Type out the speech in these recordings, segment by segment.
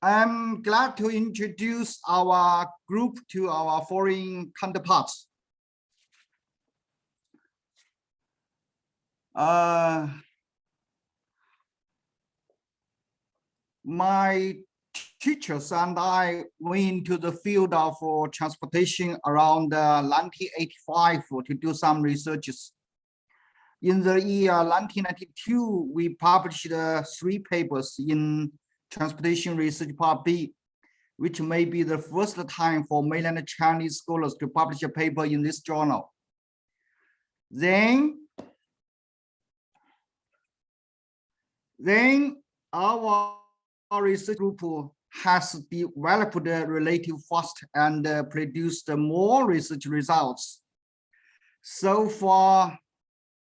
I'm glad to introduce our group to our foreign counterparts. My teachers and I went into the field of transportation around 1985 to do some researches. In the year 1992, we published 3 papers in Transportation Research Part B, which may be the first time for mainland Chinese scholars to publish a paper in this journal. Then our research group has developed relatively fast and produced more research results. So far,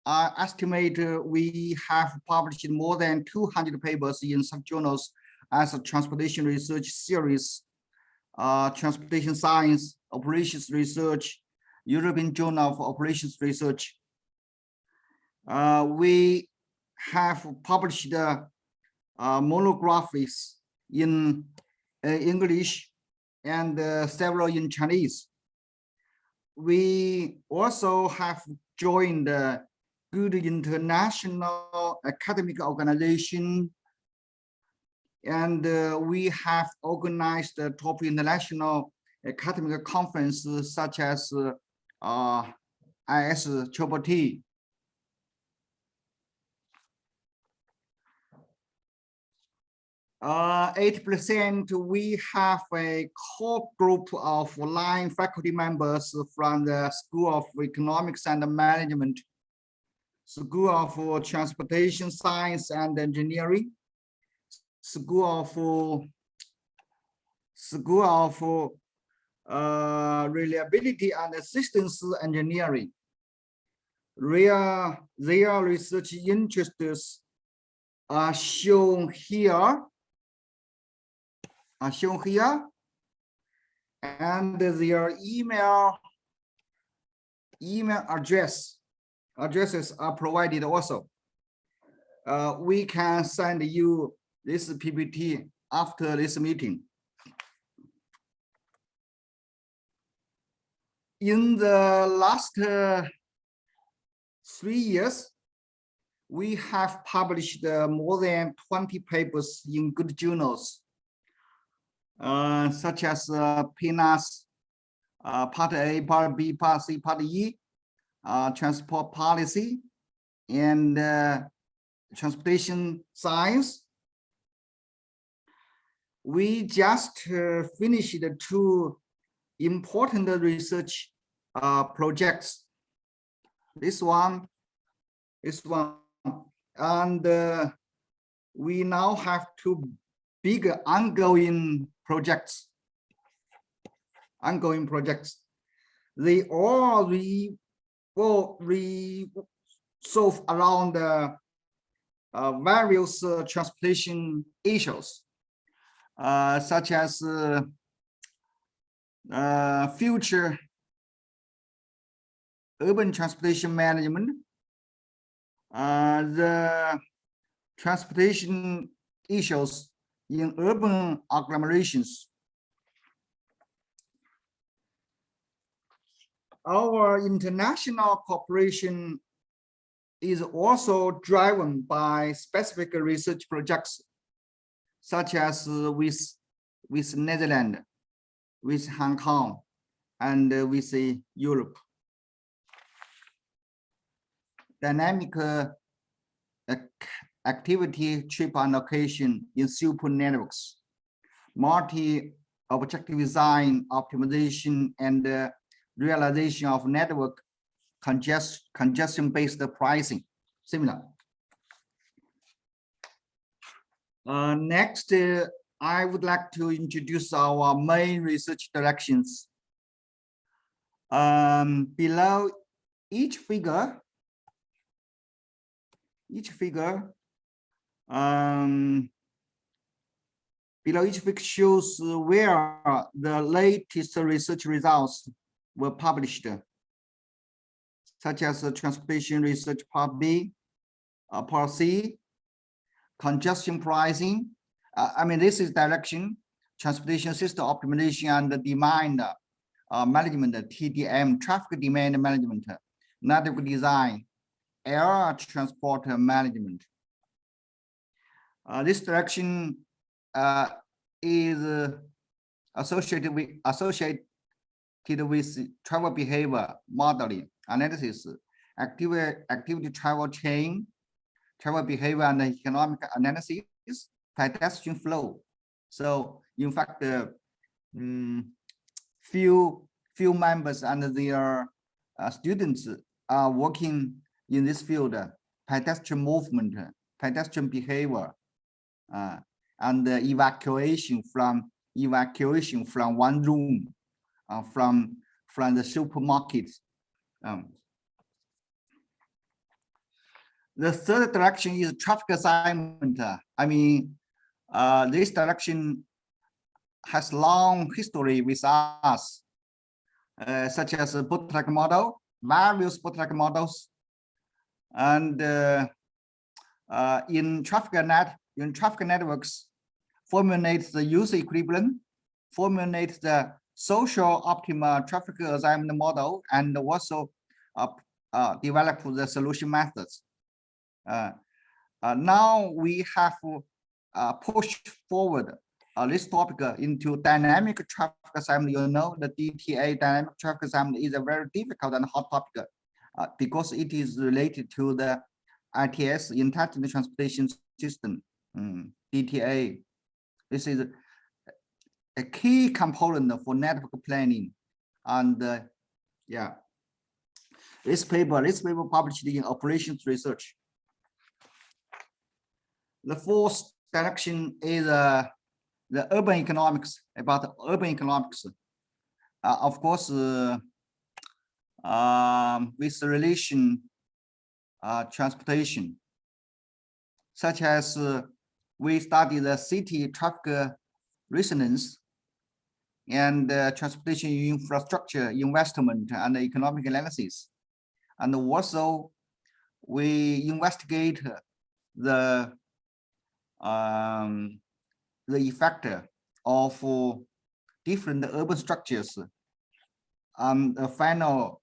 I estimate we have published more than 200 papers in subjournals as a transportation research series, transportation science, operations research, European Journal of Operations Research. We have published monographs in English and several in Chinese. We also have joined good international academic organization, and we have organized top international academic conferences such as ISTTT. Uh, 80% we have a core group of 9 faculty members from the School of Economics and Management, School of Transportation Science and Engineering, School of Reliability and Assistance Engineering. Their research interests are shown here, and their email addresses are provided also. We can send you this PPT after this meeting. In the last 3 years, we have published more than 20 papers in good journals, such as PNAS, Part A, Part B, Part C, Part E, Transport Policy, and Transportation Science. We just finished 2 important research projects. This one, and we now have 2 big ongoing projects. They all resolve around various transportation issues, such as future urban transportation management, the transportation issues in urban agglomerations. Our international cooperation is also driven by specific research projects, such as with Netherlands, with Hong Kong, and with Europe. Dynamic activity trip allocation in super networks, multi-objective design optimization, and realization of network congestion-based pricing, similar. Next, I would like to introduce our main research directions. Below each figure, shows where the latest research results were published, such as the Transportation Research Part B, policy, congestion pricing. I mean, this is direction, transportation system optimization and demand management, TDM, traffic demand management, network design, air transport management. This direction is associated with travel behavior modeling, analysis, activity travel chain, travel behavior and economic analysis, pedestrian flow. So in fact, few members and their students are working in this field, pedestrian movement, pedestrian behavior, and evacuation from one room, from the supermarket. The third direction is traffic assignment. I mean, this direction has long history with us, such as a bootleg model, various bootleg models, and in traffic networks, formulate the user equivalent, formulate the social optimal traffic assignment model, and also develop the solution methods. Now we have pushed forward this topic into dynamic traffic assignment. You know, the DTA, dynamic traffic assignment, is a very difficult and hot topic because it is related to the ITS, Intelligent Transportation System, DTA. This is a key component for network planning. And yeah, this paper published in Operations Research. The fourth direction is the urban economics, about urban economics. Of course, with relation transportation, such as we study the city traffic resonance and transportation infrastructure investment and economic analysis. And also we investigate the effect of different urban structures on the final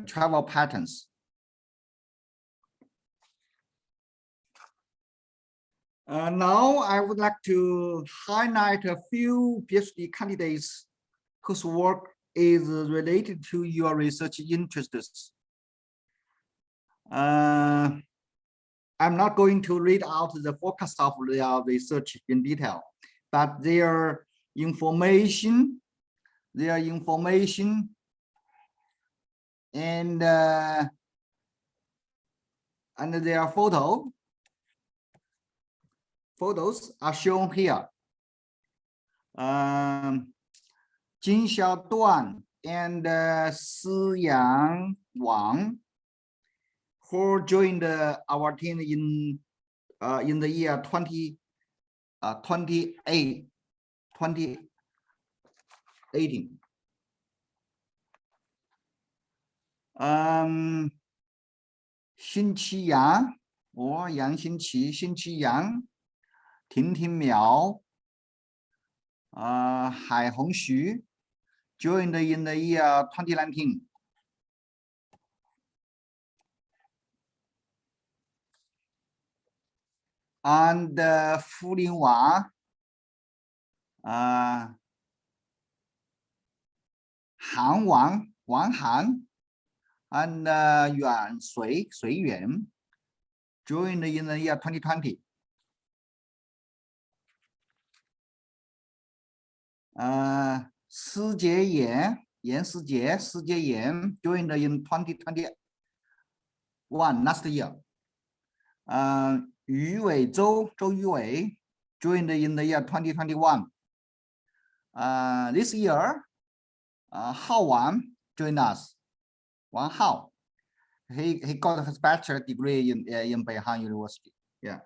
travel patterns. Now I would like to highlight a few PhD candidates whose work is related to your research interests. I'm not going to read out the focus of their research in detail, but their information and their photos are shown here. Jin Xiaoduan and Si Yang Wang, who joined our team in the year 2018. Xinqi Yang or Yang Xinqi, Xinqi Yang, Ting Miao, Hai Hongxu, joined in the year 2019. And Fu Linhua, Han Wang, Wang Han, and Yuan Sui Yuan, joined in the year 2020. Si Jie Yan, Si Jie Yan, joined in 2021, last year. Yu Wei Zhou, Zhou Yuwei, joined in the year 2021. This year, Hao Wang joined us. Wang Hao, he got his bachelor degree in Beihang University. Yeah.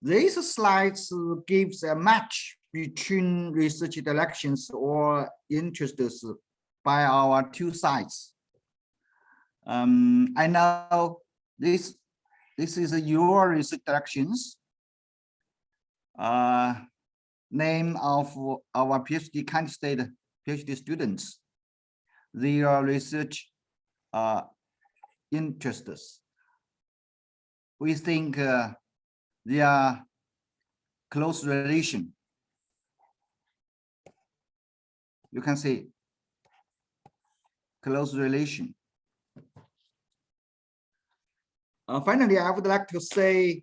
These slides gives a match between research directions or interests by our two sites. I know this is your research directions. Name of our PhD candidate, PhD students, their research interests. We think they are close relation. You can see close relation. Finally, I would like to say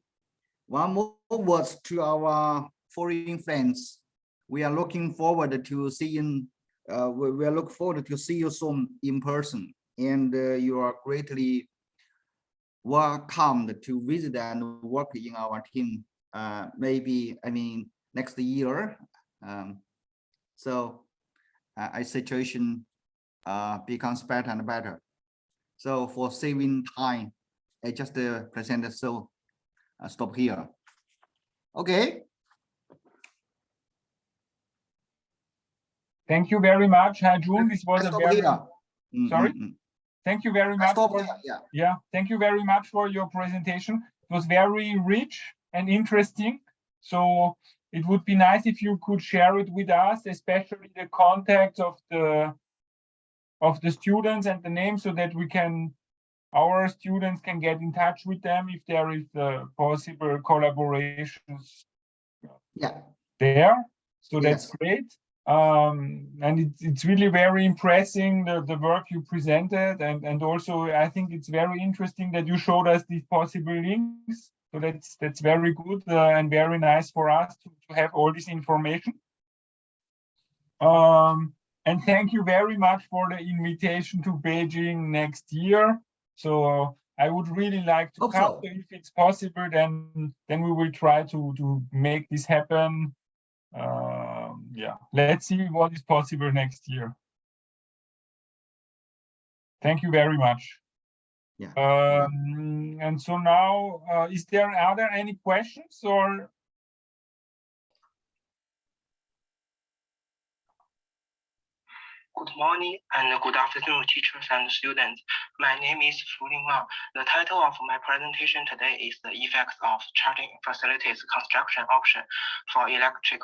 one more words to our foreign friends. We are looking forward to seeing. We are looking forward to see you soon in person, and you are greatly welcome to visit and work in our team. Maybe next year. So a situation becomes better and better. So for saving time, I just presented. So stop here. Okay. Thank you very much, Jun. This was a very sorry. Thank you very much. Yeah, thank you very much for your presentation. It was very rich and interesting. So it would be nice if you could share it with us, especially the contacts of the students and the names, so that our students can get in touch with them if there is possible collaborations there. So that's great. And it's really very impressive, the work you presented, and also I think it's very interesting that you showed us these possible links. So that's very good and very nice for us to have all this information. And thank you very much for the invitation to Beijing next year. So I would really like to come. So if it's possible, then we will try to make this happen. Yeah, let's see what is possible next year. Thank you very much. Yeah. And so now, are there any questions or? Good morning and good afternoon, teachers and students. My name is Fuling Wang. The title of my presentation today is the effects of charging facilities construction option for electric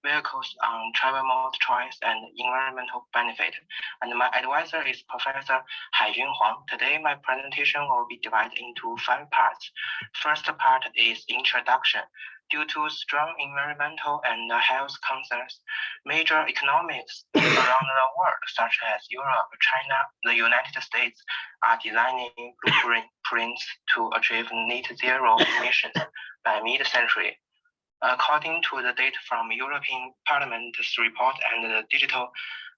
vehicles on travel mode choice and environmental benefit. And my advisor is Professor Haijun Huang. Today, my presentation will be divided into 5 parts. First part is introduction. Due to strong environmental and health concerns, major economies around the world, such as Europe, China, the United States, are designing blueprints to achieve net zero emissions by mid-century. According to the data from European Parliament's report and the Digital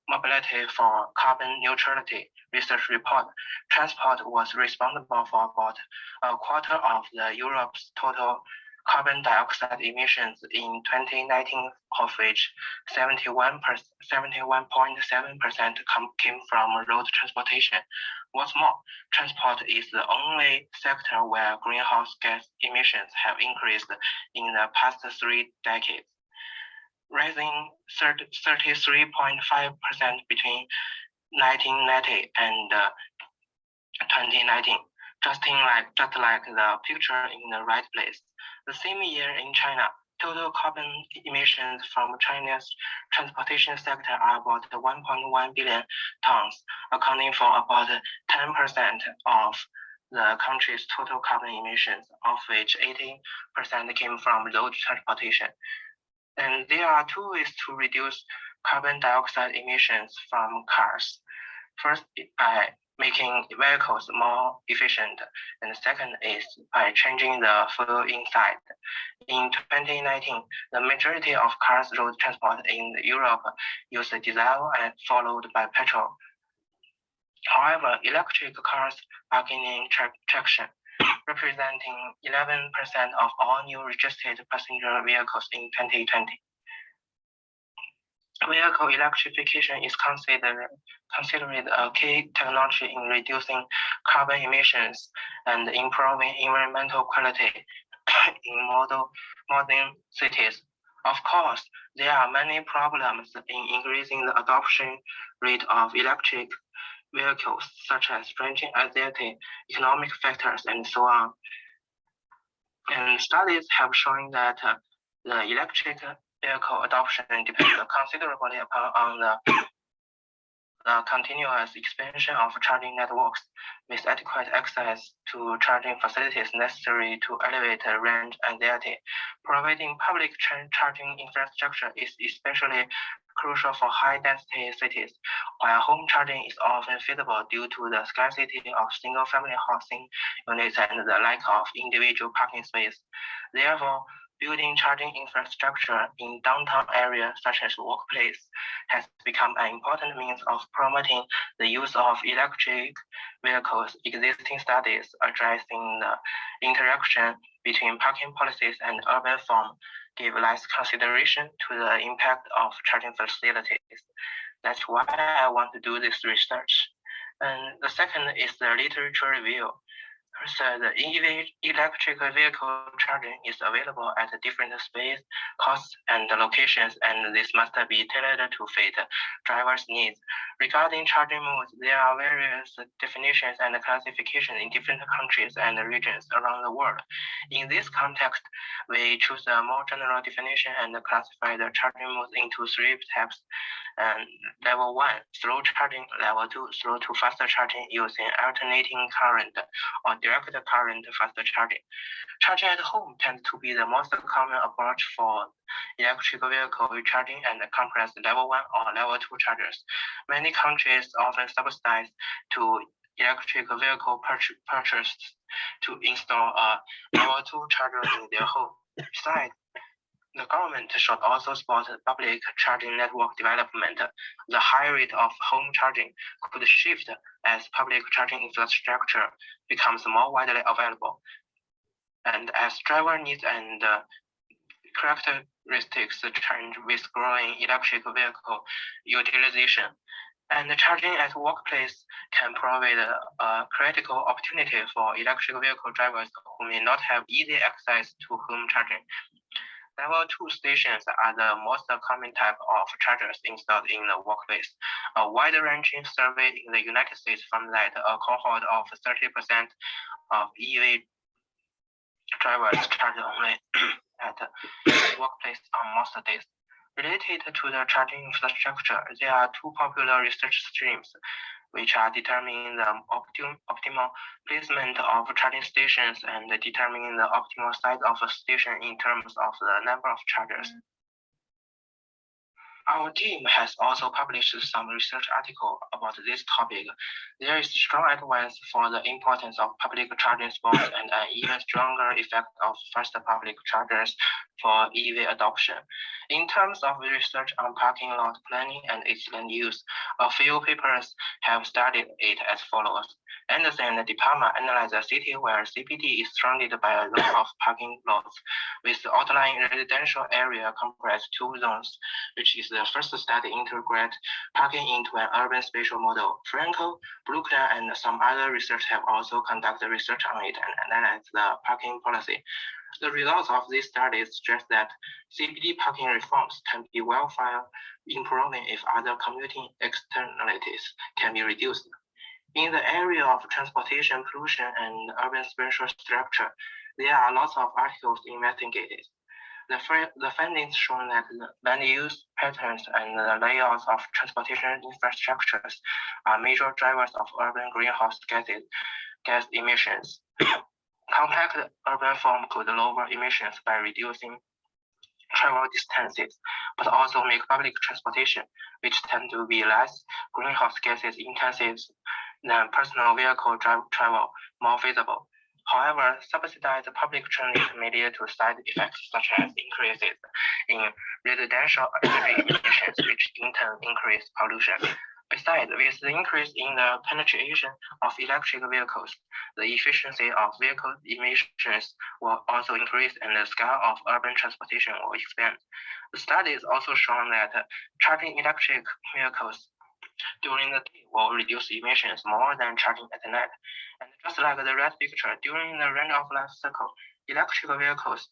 Mobility for Carbon Neutrality research report, transport was responsible for about a quarter of Europe's total carbon dioxide emissions in 2019, of which 71.7% came from road transportation. What's more, transport is the only sector where greenhouse gas emissions have increased in the past 3 decades, rising 33.5% between 1990 and 2019. Just like the picture in the right place. The same year in China, total carbon emissions from China's transportation sector are about 1.1 billion tons, accounting for about 10% of the country's total carbon emissions, of which 80% came from road transportation. And there are 2 ways to reduce carbon dioxide emissions from cars. First, by making vehicles more efficient, and the second is by changing the fuel inside. In 2019, the majority of cars road transport in Europe use diesel and followed by petrol. However, electric cars are gaining traction, representing 11% of all new registered passenger vehicles in 2020. Vehicle electrification is considered a key technology in reducing carbon emissions and improving environmental quality in modern cities. Of course, there are many problems in increasing the adoption rate of electric vehicles, such as range anxiety, economic factors, and so on. And studies have shown that the electric vehicle adoption depends considerably on the continuous expansion of charging networks with adequate access to charging facilities necessary to elevate range anxiety. Providing public charging infrastructure is especially crucial for high-density cities, while home charging is often feasible due to the scarcity of single-family housing units and the lack of individual parking space. Therefore, building charging infrastructure in downtown areas such as workplace has become an important means of promoting the use of electric vehicles. Existing studies addressing the interaction between parking policies and urban form give less consideration to the impact of charging facilities. That's why I want to do this research. And the second is the literature review. So the electric vehicle charging is available at different space, costs, and locations, and this must be tailored to fit drivers' needs. Regarding charging modes, there are various definitions and classifications in different countries and regions around the world. In this context, we choose a more general definition and classify the charging modes into three types. And level 1, slow charging; level 2, slow to faster charging using alternating current or direct current faster charging. Charging at home tends to be the most common approach for electric vehicle recharging and compressed level 1 or level 2 chargers. Many countries often subsidize to electric vehicle purchase to install a level 2 charger in their home. Besides, the government should also support public charging network development. The high rate of home charging could shift as public charging infrastructure becomes more widely available, and as driver needs and characteristics change with growing electric vehicle utilization. And charging at workplace can provide a critical opportunity for electric vehicle drivers who may not have easy access to home charging. Level 2 stations are the most common type of chargers installed in the workplace. A wide-ranging survey in the United States found that a cohort of 30% of EV drivers charge only at workplace on most days. Related to the charging infrastructure, there are two popular research streams which are determining the optimal placement of charging stations and determining the optimal size of a station in terms of the number of chargers. Our team has also published some research articles about this topic. There is strong evidence for the importance of public charging spots and an even stronger effect of fast public chargers for EV adoption. In terms of research on parking lot planning and its land use, a few papers have studied it as follows. Anderson and Department analyzed a city where CBD is surrounded by a row of parking lots with the outlying residential area comprised two zones, which is the first study integrate parking into an urban spatial model. Franco, Brooklyn, and some other research have also conducted research on it and analyzed the parking policy. The results of these studies suggest that CBD parking reforms can be well-found, improving if other commuting externalities can be reduced. In the area of transportation pollution and urban spatial structure, there are lots of articles investigated. The findings show that the land use patterns and the layouts of transportation infrastructures are major drivers of urban greenhouse gas emissions. Compact urban form could lower emissions by reducing travel distances, but also make public transportation, which tend to be less greenhouse gases intensive than personal vehicle travel, more feasible. However, subsidized public transit may lead to side effects such as increases in residential energy emissions, which in turn increase pollution. Besides, with the increase in the penetration of electric vehicles, the efficiency of vehicle emissions will also increase and the scale of urban transportation will expand. The studies also shown that charging electric vehicles during the day will reduce emissions more than charging at night. And just like the red picture, during the range of life cycle, electric vehicles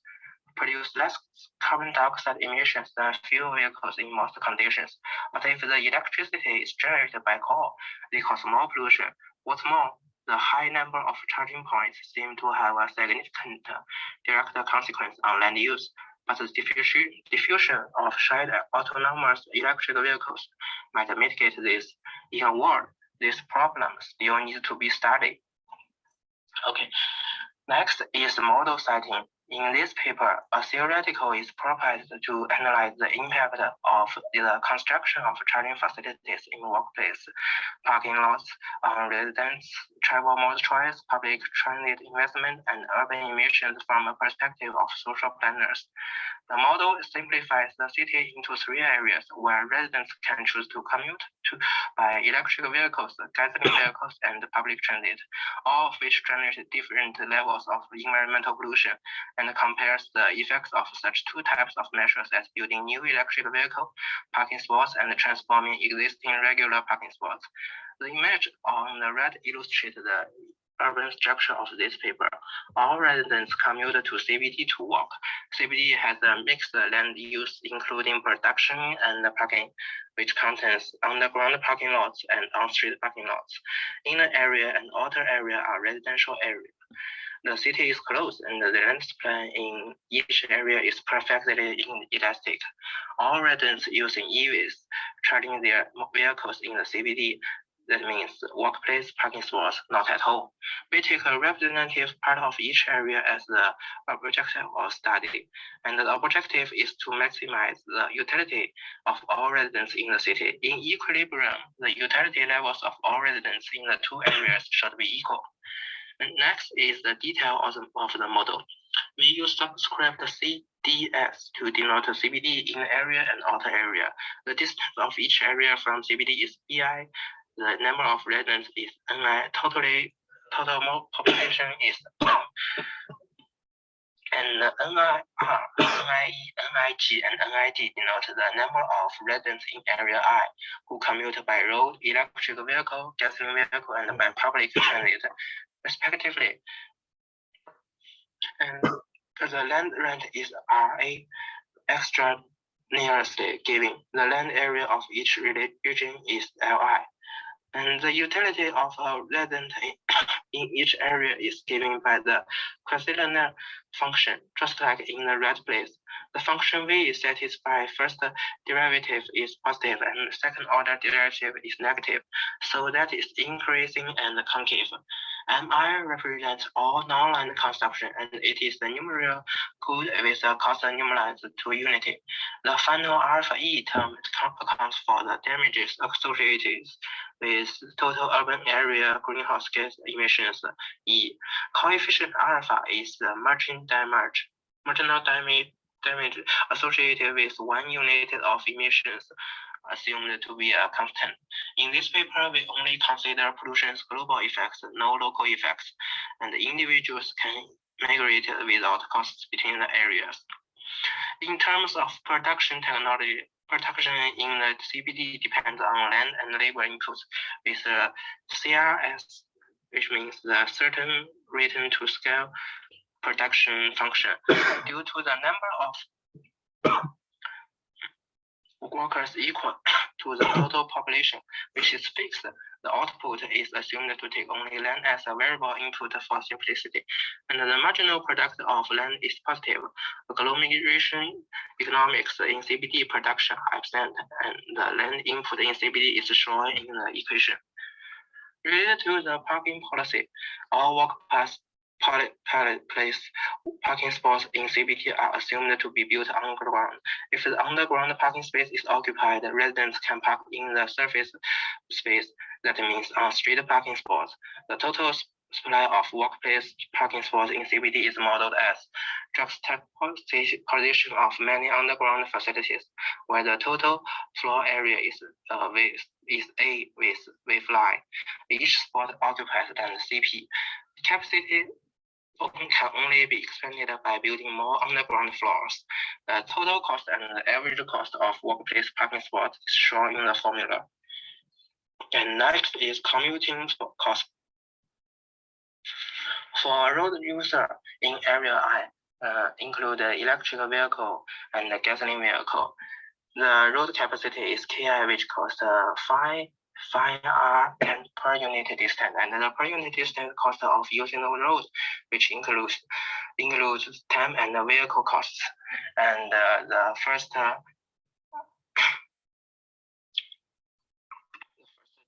produce less carbon dioxide emissions than fuel vehicles in most conditions. But if the electricity is generated by coal, they cause more pollution. What's more, the high number of charging points seem to have a significant direct consequence on land use. But the diffusion of shared autonomous electric vehicles might mitigate this. In a word, these problems still need to be studied. Okay, next is model setting. In this paper, a theoretical is proposed to analyze the impact of the construction of charging facilities in workplace, parking lots, residents, travel mode choice, public transit investment, and urban emissions from a perspective of social planners. The model simplifies the city into 3 areas where residents can choose to commute by electric vehicles, gasoline vehicles, and public transit, all of which generate different levels of environmental pollution, and compares the effects of such 2 types of measures as building new electric vehicle parking spots and transforming existing regular parking spots. The image on the right illustrates the urban structure of this paper. All residents commute to CBD to work. CBD has a mixed land use, including production and parking, which contains underground parking lots and on-street parking lots. Inner area and outer area are residential area. The city is closed and the land plan in each area is perfectly inelastic. All residents using EVs charging their vehicles in the CBD. That means workplace parking spots, not at home. We take a representative part of each area as the objective of study, and the objective is to maximize the utility of all residents in the city. In equilibrium, the utility levels of all residents in the 2 areas should be equal. And next is the detail of the model. We use subscript CDS to denote CBD in area and outer area. The distance of each area from CBD is BI. The number of residents is NI. Total population is M. And NIR, NIE, NIG, and NID denote the number of residents in area I who commute by road, electric vehicle, gasoline vehicle, and by public transit, respectively. And the land rent is RA, extraneously given. The land area of each region is LI. And the utility of a resident in each area is given by the quasi-linear function, just like in the red place. The function V satisfies first derivative is positive and second order derivative is negative, so that is increasing and concave. MI represents all non-land consumption, and it is the numeral good with a constant normalized to unity. The final alpha E term accounts for the damages associated with total urban area greenhouse gas emissions E. Coefficient alpha is the marginal damage associated with 1 unit of emissions assumed to be a constant. In this paper, we only consider pollution's global effects, no local effects, and individuals can migrate without costs between the areas. In terms of production technology, production in the CBD depends on land and labor inputs with a CRS, which means the certain return to scale production function. Due to the number of workers equal to the total population, which is fixed, the output is assumed to take only land as a variable input for simplicity, and the marginal product of land is positive. Agglomeration economics in CBD production are absent, and the land input in CBD is shown in the equation. Related to the parking policy, all workplace parking spots in CBD are assumed to be built underground. If the underground parking space is occupied, residents can park in the surface space. That means on street parking spots. The total supply of workplace parking spots in CBD is modeled as juxtaposition of many underground facilities, where the total floor area is A with line. Each spot occupies an CP. Capacity can only be expanded by building more underground floors. The total cost and the average cost of workplace parking spots is shown in the formula. And next is commuting cost. For a road user in area I, include the electric vehicle and the gasoline vehicle. The road capacity is Ki, which costs 5 R per unit distance, and the per unit distance cost of using the road, which includes time and the vehicle costs. And the first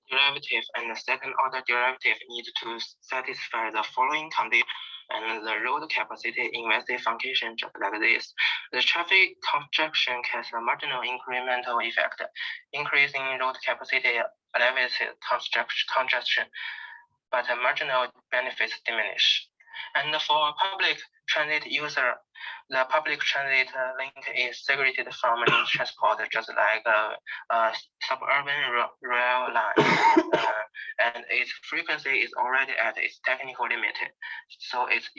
derivative and the second order derivative need to satisfy the following condition. And the road capacity inversive function just like this. The traffic congestion has a marginal incremental effect. Increasing road capacity alleviates congestion, but marginal benefits diminish. And for public transit user, the public transit link is segregated from road transport, just like a suburban rail line, and its frequency is already at its technical limit. So its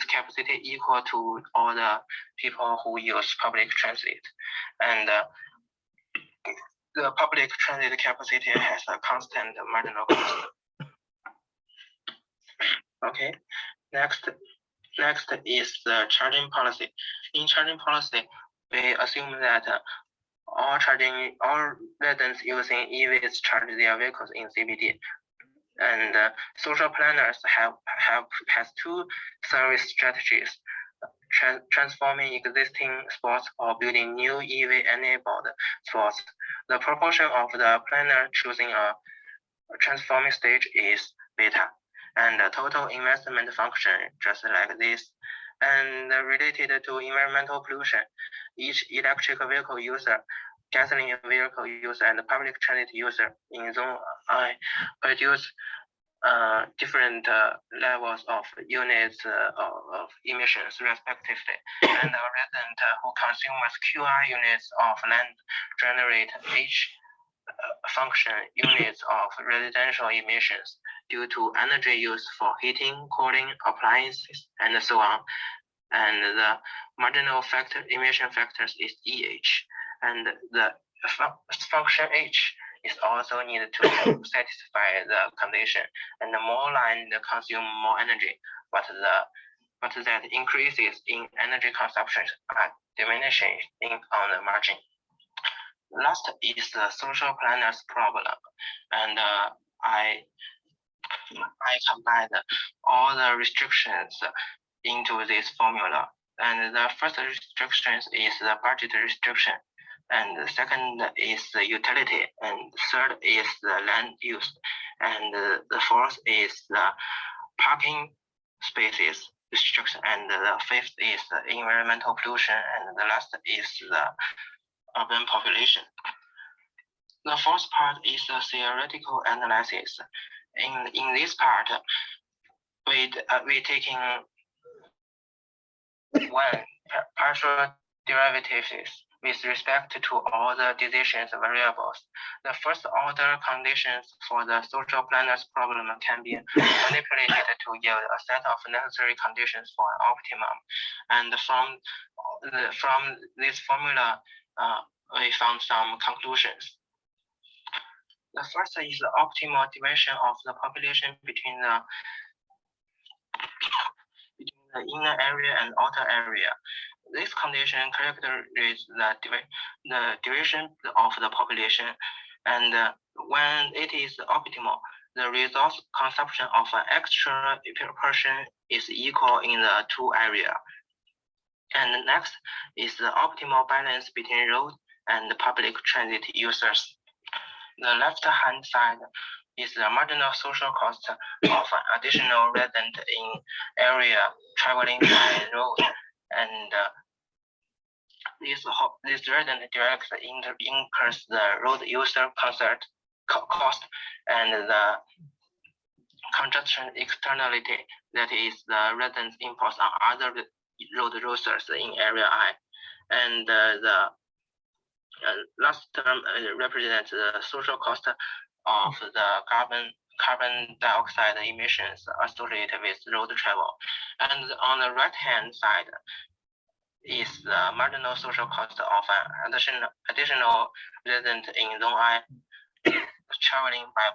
capacity equal to all the people who use public transit, and the public transit capacity has a constant marginal cost. Okay, next is the charging policy. In charging policy, we assume that all residents using EVs charge their vehicles in CBD. And social planners has two service strategies: transforming existing spots or building new EV-enabled spots. The proportion of the planner choosing a transforming stage is beta, and the total investment function just like this. And related to environmental pollution, each electric vehicle user, gasoline vehicle user, and public transit user in zone I produce different levels of units of emissions respectively. And a resident who consumes QI units of land generate each function units of residential emissions due to energy use for heating, cooling, appliances, and so on. And the marginal emission factors is EH, and the function H is also needed to satisfy the condition, and the more land consume more energy, but that increases in energy consumption are diminishing on the margin. Last is the social planners problem, and I combined all the restrictions into this formula. And the first restriction is the budget restriction, and the second is the utility, and third is the land use, and the fourth is the parking spaces restriction, and the fifth is the environmental pollution, and the last is the urban population. The fourth part is the theoretical analysis. In this part, we taking one partial derivatives with respect to all the decisions variables. The first order conditions for the social planners problem can be manipulated to yield a set of necessary conditions for an optimum. And from this formula, we found some conclusions. The first is the optimal division of the population between the inner area and outer area. This condition characterizes the division of the population, and when it is optimal, the resource consumption of an extra person is equal in the two areas. And next is the optimal balance between road and public transit users. The left-hand side is the marginal social cost of an additional resident in area traveling by road, and this resident directly incurs the road user cost and the congestion externality, that is the residents impose on other road users in area I. And the last term represents the social cost of the carbon dioxide emissions associated with road travel. And on the right-hand side is the marginal social cost of an additional resident in zone I. traveling by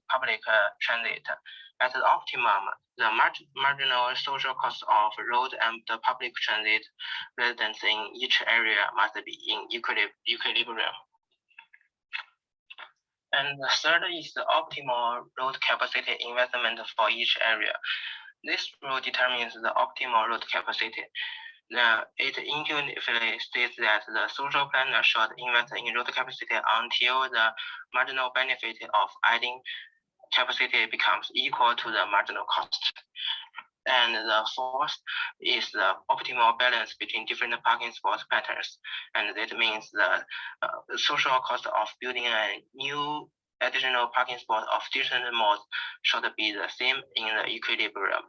public transit. At the optimum, the marginal social cost of road and the public transit residents in each area must be in equilibrium. And the third is the optimal road capacity investment for each area. This rule determines the optimal road capacity. It intuitively states that the social planner should invest in road capacity until the marginal benefit of adding capacity becomes equal to the marginal cost. And the fourth is the optimal balance between different parking spot patterns. And that means the social cost of building a new additional parking spot of different modes should be the same in the equilibrium.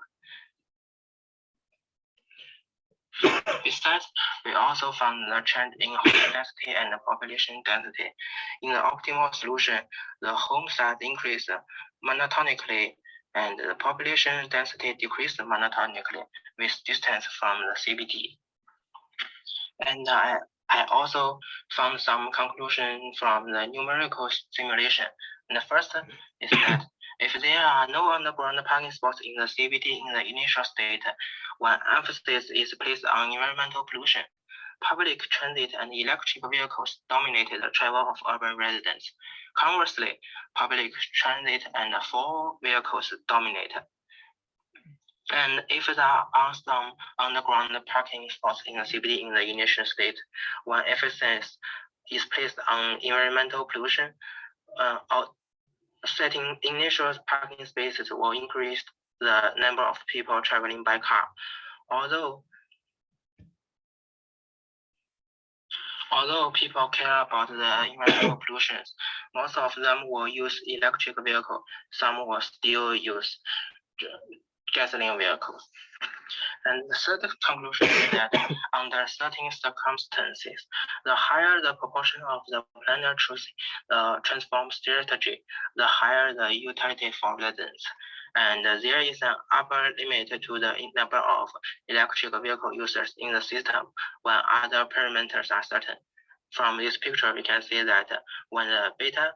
Besides, we also found the trend in home density and population density. In the optimal solution, the home size increased monotonically and the population density decreased monotonically with distance from the CBD. And I also found some conclusion from the numerical simulation. And the first is that if there are no underground parking spots in the CBD in the initial state, when emphasis is placed on environmental pollution, public transit and electric vehicles dominate the travel of urban residents. Conversely, public transit and four vehicles dominate. And if there are some underground parking spots in the CBD in the initial state, when emphasis is placed on environmental pollution, setting initial parking spaces will increase the number of people traveling by car. Although people care about the environmental pollution, most of them will use electric vehicle. Some will still use gasoline vehicles. And the third conclusion is that under certain circumstances, the higher the proportion of the planner choosing the transform strategy, the higher the utility for residents. And there is an upper limit to the number of electric vehicle users in the system when other parameters are certain. From this picture, we can see that when the beta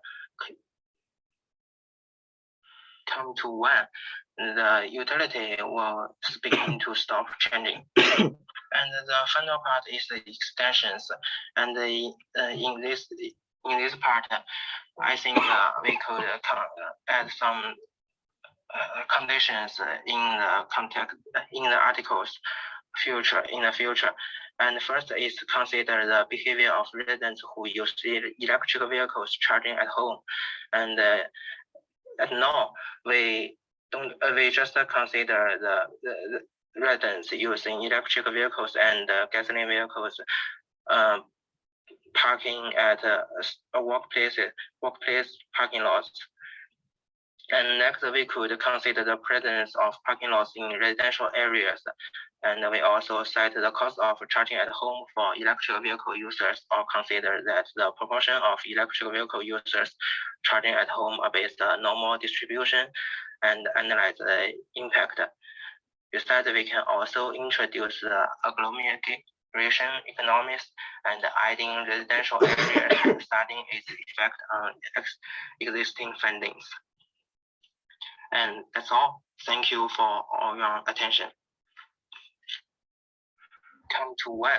come to 1, the utility will begin to stop changing. And the final part is the extensions. And in this part, I think we could add some conditions in the context in the articles in the future. And first is consider the behavior of residents who use electric vehicles charging at home. And now we just consider the residents using electric vehicles and gasoline vehicles parking at workplace parking lots. And next, we could consider the presence of parking lots in residential areas. And we also cite the cost of charging at home for electric vehicle users, or consider that the proportion of electric vehicle users charging at home are based on normal distribution and analyze the impact. Besides, we can also introduce the agglomeration economics and adding residential areas, studying its effect on existing findings. And that's all. Thank you for all your attention. Come to 1.